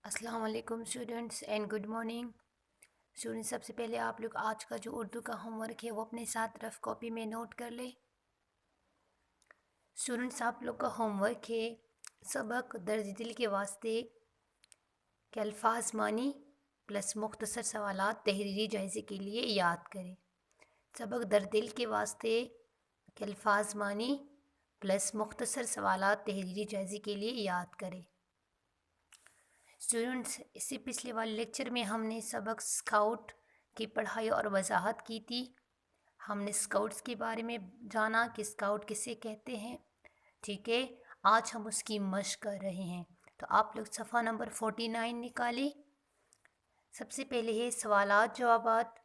अस्सलाम वालेकुम students and good morning students. सबसे पहले आप लोग आज का जो उर्दू का होमवर्क है वो अपने साथ रफ कॉपी में नोट कर लें। स्टूडेंट्स, आप लोग का होमवर्क है सबक दर्ज दिल के वास्ते के अल्फाज मानी प्लस मुख्तसर सवालात तहरीरी जायज़े के लिए याद करें। सबक दर्ज दिल के वास्ते के अल्फाज मानी प्लस मुख्तसर सवालात तहरीरी जायज़े के लिए याद करें। स्टूडेंट्स, इससे पिछले वाले लेक्चर में हमने सबक स्काउट की पढ़ाई और वजाहत की थी। हमने स्काउट्स के बारे में जाना कि स्काउट किसे कहते हैं। ठीक है, आज हम उसकी मशक कर रहे हैं। तो आप लोग सफ़ा नंबर 49 निकालें। सबसे पहले है सवालात जवाबात।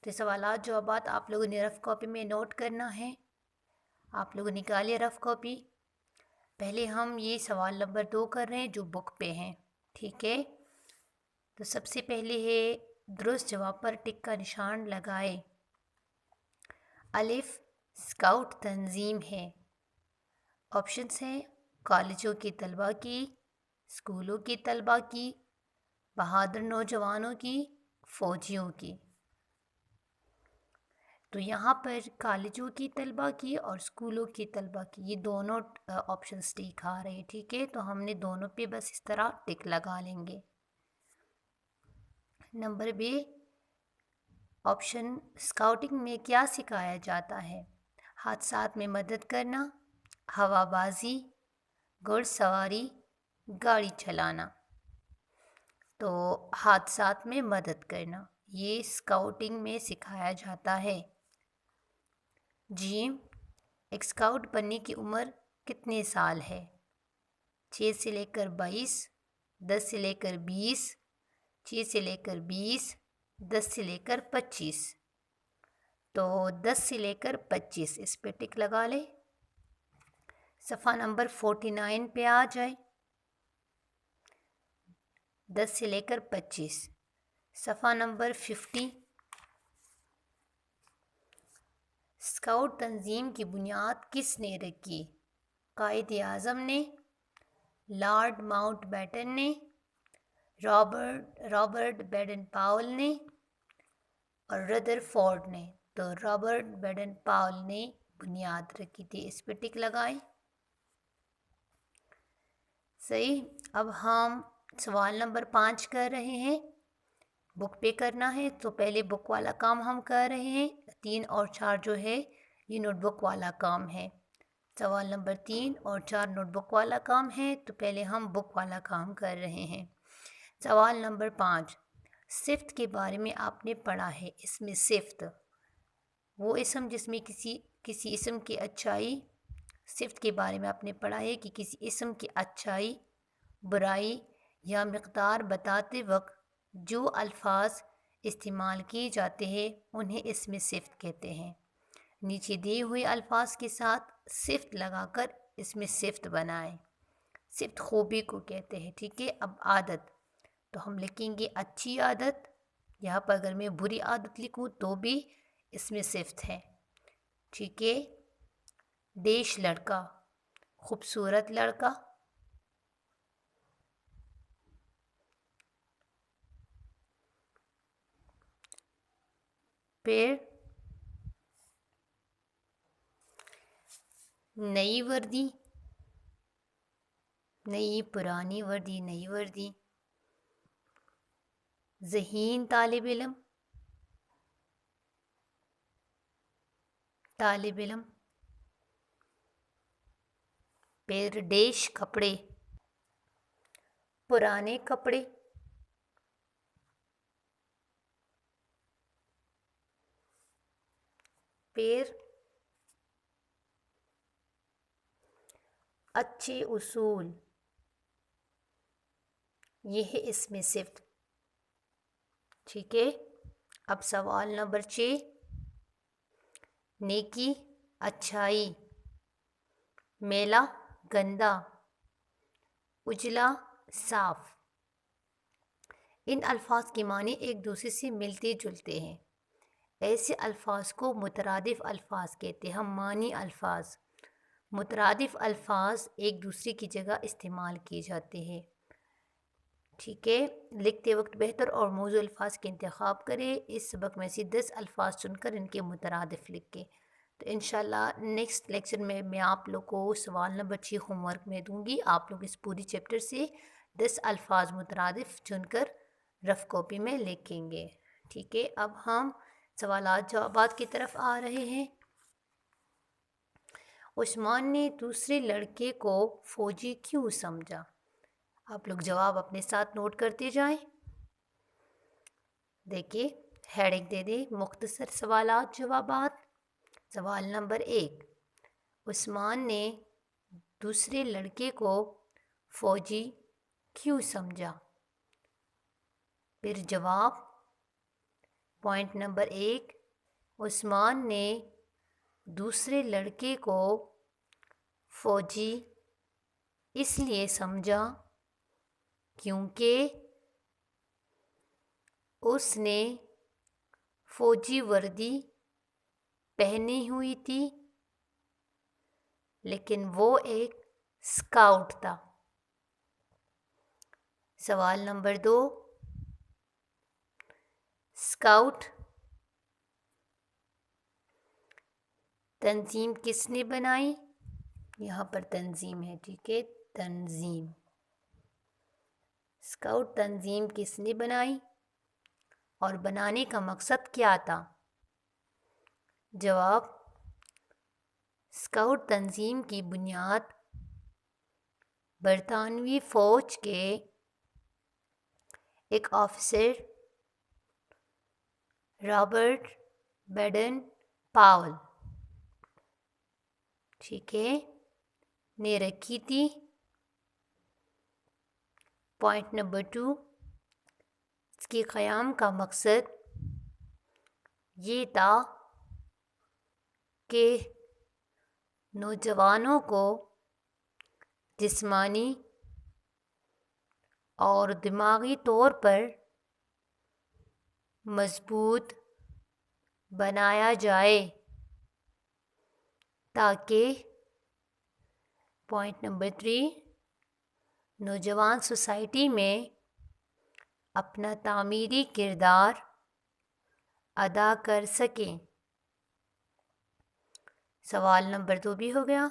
तो सवालात जवाबात आप लोगों ने रफ़ कॉपी में नोट करना है। आप लोग निकालिए रफ़ कॉपी। पहले हम ये सवाल नंबर 2 कर रहे हैं जो बुक पे हैं। ठीक है, तो सबसे पहले है दुरुस्त जवाब पर टिक का निशान लगाए। अलिफ स्काउट तंजीम है। ऑप्शंस हैं कॉलेजों के तलबा की, स्कूलों के तलबा की, बहादुर नौजवानों की, फ़ौजियों की। तो यहाँ पर कॉलेजों की तलबा की और स्कूलों की तलबा की ये दोनों ऑप्शंस टिक आ रहे हैं। ठीक है, तो हमने दोनों पे बस इस तरह टिक लगा लेंगे। नंबर बी ऑप्शन, स्काउटिंग में क्या सिखाया जाता है? हादसात में मदद करना, हवाबाजी, घुड़सवारी, गाड़ी चलाना। तो हादसात में मदद करना ये स्काउटिंग में सिखाया जाता है। जी, एक स्काउट बनने की उम्र कितने साल है? 6 से लेकर 22, 10 से लेकर 20, 6 से लेकर 20, 10 से लेकर 25। तो 10 से लेकर 25 इस पे टिक लगा ले। सफ़ा नंबर 49 पे आ जाए। 10 से लेकर 25। सफ़ा नंबर 50। स्काउट तंजीम की बुनियाद किसने रखी? कायदे आज़म ने, लॉर्ड माउंटबेटन ने, रॉबर्ट बेडन पाउल ने और रदरफोर्ड ने। तो रॉबर्ट बेडन पाउल ने बुनियाद रखी थी, इस पे टिक लगाएं। सही। अब हम सवाल नंबर 5 कर रहे हैं। बुक पे करना है तो पहले बुक वाला काम हम कर रहे हैं। 3 और 4 जो है ये नोटबुक वाला काम है। सवाल नंबर 3 और 4 नोटबुक वाला काम है, तो पहले हम बुक वाला काम कर रहे हैं। सवाल नंबर 5, सिफ्त के बारे में आपने पढ़ा है। इसमें सिफ्त वो इसम जिसमें किसी इसम की अच्छाई, सिफ्त के बारे में आपने पढ़ा है कि किसी इसम की अच्छाई, बुराई या मिक़दार बताते वक्त जो अल्फाज इस्तेमाल किए जाते हैं उन्हें इसमें सिफ्त कहते हैं। नीचे दिए हुए अल्फाज के साथ सिफ्त लगाकर इसमें सिफ्त बनाएं। सिफ्त खूबी को कहते हैं। ठीक है, अब आदत तो हम लिखेंगे अच्छी आदत। यहाँ पर अगर मैं बुरी आदत लिखूँ तो भी इसमें सिफ्त है। ठीक है, देश लड़का, खूबसूरत लड़का। पेड़, नई वर्दी, नई पुरानी वर्दी, नई वर्दी। ज़हीन तालिब इल्म, तालिब इल्म। पेरडेश कपड़े, पुराने कपड़े। पेर, अच्छे उसूल, ये है इसमें सिफ्त। ठीक है, अब सवाल नंबर 6, नेकी अच्छाई, मेला गंदा, उजला साफ। इन अल्फाज के मानी एक दूसरे से मिलते जुलते हैं। ऐसे अल्फाज को मुतरादिफ अल्फाज कहते हैं। हम मानी अल्फाज, मुतरादिफ अल्फाज एक दूसरे की जगह इस्तेमाल किए जाते हैं। ٹھیک ہے، لکھتے وقت بہتر اور موضوع الفاظ کے انتخاب کریں۔ اس سبق میں سے 10 الفاظ چن کر ان کے مترادف لکھیں۔ تو انشاءاللہ نیکسٹ لیکچر میں آپ لوگ کو سوال نمبر 6 ہوم ورک میں دوں گی۔ آپ لوگ اس پوری چیپٹر سے 10 الفاظ مترادف چن کر رف کاپی میں لکھیں گے۔ ٹھیک ہے، اب ہم سوالات جوابات کی طرف آ رہے ہیں۔ عثمان نے دوسرے لڑکے کو فوجی کیوں سمجھا؟ آپ لوگ جواب اپنے ساتھ نوٹ کرتے جائیں۔ دیکھیے ہیڈنگ دے دیں، مختصر سوالات جوابات۔ سوال نمبر 1، عثمان نے دوسرے لڑکے کو فوجی کیوں سمجھا؟ پھر جواب۔ پوائنٹ نمبر 1، عثمان نے دوسرے لڑکے کو فوجی اس لیے سمجھا کیونکہ اس نے فوجی وردی پہنی ہوئی تھی لیکن وہ ایک اسکاؤٹ تھا۔ سوال نمبر 2، اسکاؤٹ تنظیم کس نے بنائی؟ یہاں پر تنظیم ہے، ٹھیک ہے، تنظیم۔ اسکاؤٹ تنظیم کس نے بنائی اور بنانے کا مقصد کیا تھا؟ جواب، اسکاؤٹ تنظیم کی بنیاد برطانوی فوج کے ایک آفیسر رابرٹ بیڈن پاول، ٹھیک ہے، نے رکھی تھی۔ پوائنٹ نمبر 2، اس کے قیام کا مقصد یہ تھا کہ نوجوانوں کو جسمانی اور دماغی طور پر مضبوط بنایا جائے تاکہ پوائنٹ نمبر 3، نوجوان سوسائٹی میں اپنا تعمیری کردار ادا کر سکیں۔ سوال نمبر 2 بھی ہو گیا۔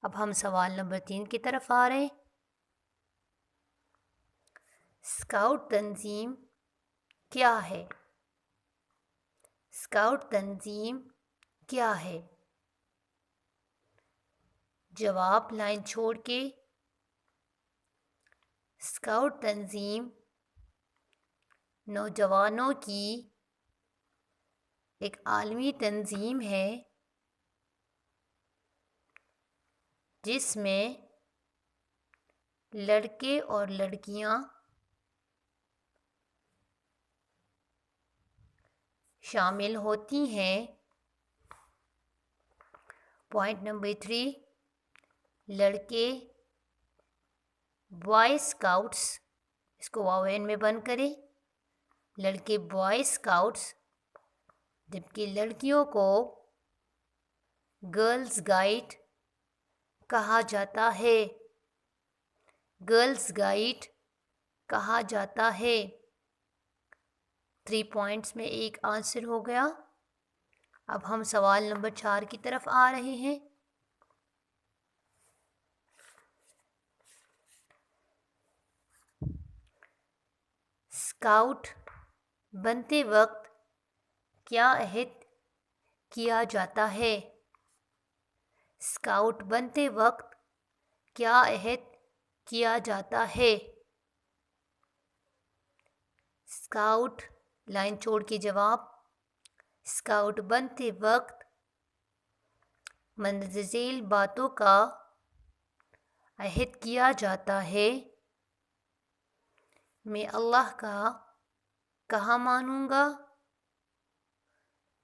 اب ہم سوال نمبر 3 کی طرف آ رہے ہیں۔ اسکاؤٹ تنظیم کیا ہے؟ اسکاؤٹ تنظیم کیا ہے؟ جواب لائن چھوڑ کے، اسکاؤٹ تنظیم نوجوانوں کی ایک عالمی تنظیم ہے جس میں لڑکے اور لڑکیاں شامل ہوتی ہیں۔ پوائنٹ نمبر 3، لڑکے بوائے اسکاؤٹس، اس کو واوین میں بند کریں، لڑکے بوائے اسکاؤٹس، جبکہ لڑکیوں کو گرلز گائیڈ کہا جاتا ہے۔ گرلز گائیڈ کہا جاتا ہے۔ 3 پوائنٹس میں ایک آنسر ہو گیا۔ اب ہم سوال نمبر 4 کی طرف آ رہے ہیں۔ اسکاؤٹ بنتے وقت کیا عہد کیا جاتا ہے؟ اسکاؤٹ بنتے وقت کیا عہد کیا جاتا ہے؟ اسکاؤٹ لائن چھوڑ کے جواب، اسکاؤٹ بنتے وقت مندرجہ ذیل باتوں کا عہد کیا جاتا ہے۔ میں اللہ کا کہا مانوں گا۔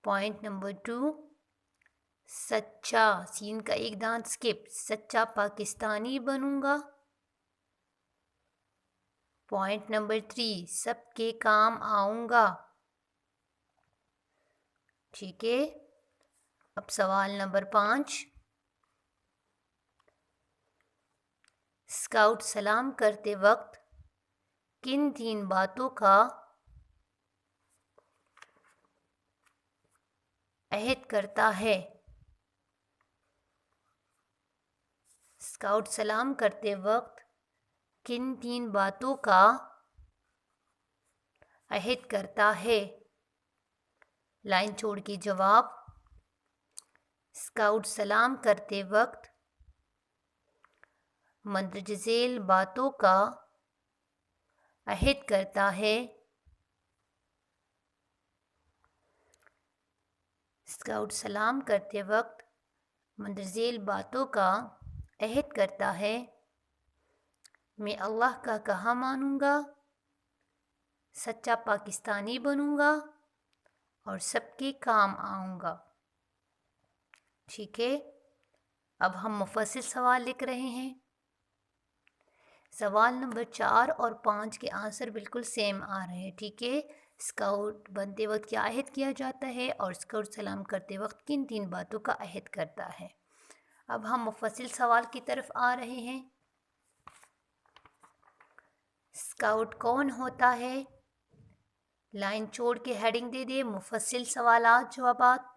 پوائنٹ نمبر 2، سچا، سین کا ایک دانت سکپ، سچا پاکستانی بنوں گا۔ پوائنٹ نمبر 3، سب کے کام آؤں گا۔ ٹھیک ہے، اب سوال نمبر 5، स्काउट सलाम करते वक्त किन 3 बातों का अहद करता है? स्काउट सलाम करते वक्त किन 3 बातों का अहद करता है? लाइन छोड़ के जवाब। स्काउट सलाम करते वक्त मंदरज झेल बातों का अहद करता है। स्काउट सलाम करते वक्त मंदरज झेल बातों का अहद करता है। मैं अल्लाह का कहा मानूंगा, सच्चा पाकिस्तानी बनूंगा और सबके काम आऊंगा। ठीक है, अब हम मुफस्सिल सवाल लिख रहे हैं। सवाल नंबर 4 और 5 के आंसर बिल्कुल सेम आ रहे हैं। ठीक है, स्काउट बनते वक्त क्या अहद किया जाता है और स्काउट सलाम करते वक्त किन 3 बातों का अहद करता है। अब हम मुफस्सिल सवाल की तरफ आ रहे हैं। स्काउट कौन होता है? लाइन छोड़ के हेडिंग दे दे मुफस्सिल सवालात जवाबात।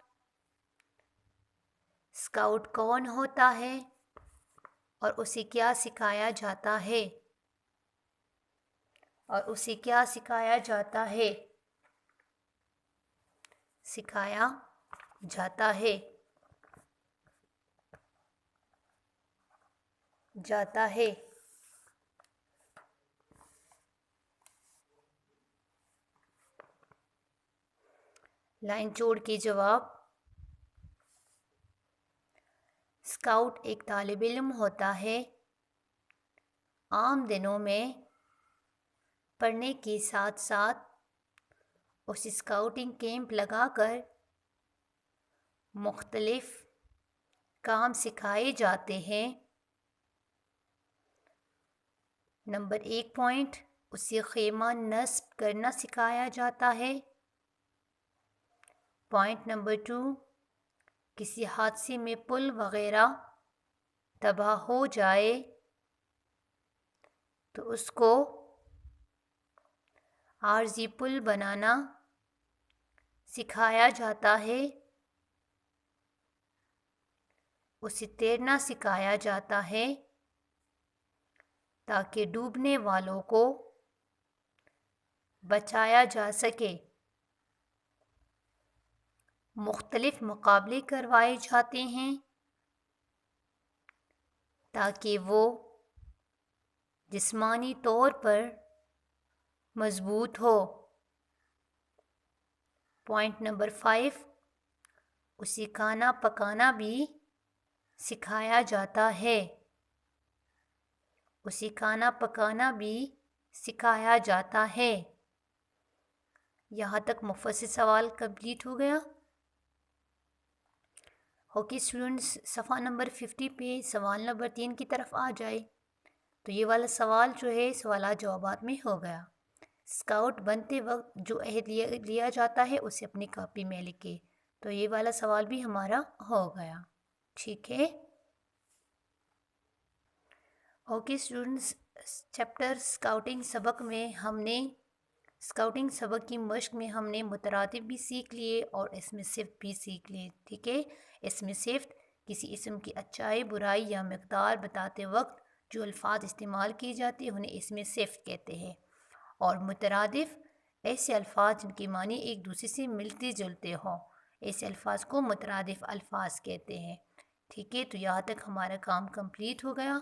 स्काउट कौन होता है और उसे क्या सिखाया जाता है? और उसे क्या सिखाया जाता है? सिखाया जाता है। जाता है। लाइन छोड़ के जवाब। स्काउट एक तालिब इल्म होता है। आम दिनों में पढ़ने के साथ साथ उस स्काउटिंग कैंप लगाकर मुख्तलिफ काम सिखाए जाते हैं। नंबर 1 पॉइंट, उसे खेमा नस्ब करना सिखाया जाता है। पॉइंट नंबर 2, किसी हादसे में पुल वगैरह तबाह हो जाए तो उसको आरजी पुल बनाना सिखाया जाता है। उसे तैरना सिखाया जाता है ताकि डूबने वालों को बचाया जा सके। मुख्तलिफ मुकाबले करवाए जाते हैं ताकि वो जिस्मानी तौर पर मजबूत हो। पॉइंट नंबर 5, उसे खाना पकाना भी सिखाया जाता है। उसे खाना पकाना भी सिखाया जाता है। यहाँ तक मुफस्सिल सवाल कंप्लीट हो गया। ओके स्टूडेंट्स, सफ़ा नंबर 50 पे सवाल नंबर 3 की तरफ आ जाए तो ये वाला सवाल जो है सवालात जवाबात में हो गया। स्काउट बनते वक्त जो अहद लिया जाता है उसे अपनी कॉपी में लिखे। तो ये वाला सवाल भी हमारा हो गया। ठीक है। ओके स्टूडेंट्स, चैप्टर स्काउटिंग सबक में हमने स्काउटिंग सबक की मश्क में हमने मुतरादिफ भी सीख लिए और इसमें सिफ्त भी सीख लिए। ठीक है, इसमें सिफ्त किसी इसम की अच्छाई बुराई या मकदार बताते वक्त जो अल्फाज इस्तेमाल किए जाते हैं उन्हें इसमें सिफ्त कहते हैं। और मुतरादिफ ऐसे अल्फाज जिनके मानी एक दूसरे से मिलते जुलते हों, ऐसे अल्फाज को मुतरादिफ अल्फाज कहते हैं। ठीक है, तो यहाँ तक हमारा काम कंप्लीट हो गया।